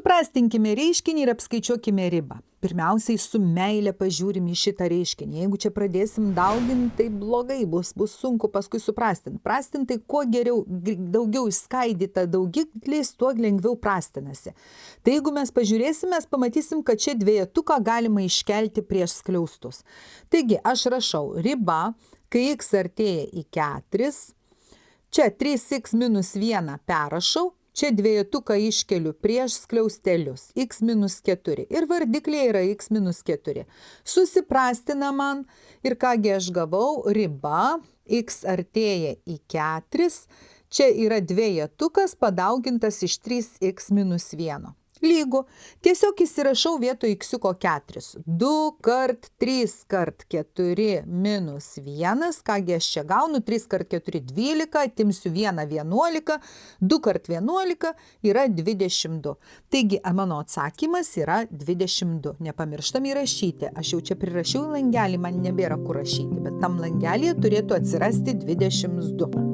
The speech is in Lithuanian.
Suprastinkime reiškinį ir apskaičiuokime ribą. Pirmiausiai su meile pažiūrim į šitą reiškinį. Jeigu čia pradėsim dauginti, tai blogai bus sunku paskui suprastinti. Prastinti, kuo geriau, daugiau išskaidyta daugiklis, tuo lengviau prastinasi. Tai jeigu mes pažiūrėsim, mes pamatysim, kad čia dvejetuką galima iškelti prieš skliaustus. Taigi, aš rašau riba, kai x artėja į 4, čia 3x minus 1 perrašau, čia dvejetuką iškeliu prieš skliaustelius, x minus 4 ir vardiklė yra x minus 4. Susiprastina man ir kągi aš gavau, riba, x artėja į 4, čia yra dvejetukas padaugintas iš 3x minus 1. Lygu, tiesiog įsirašau vietoj x-iuko 4. 2 kart 3 kart 4 minus 1, kągi aš čia gaunu, 3 kart 4 12, atimsiu 1 11, 2 kart 11 yra 22. Taigi, mano atsakymas yra 22. Nepamirštam įrašyti, aš jau čia prirašiau langelį, man nebėra kur rašyti, bet tam langelėje turėtų atsirasti 22.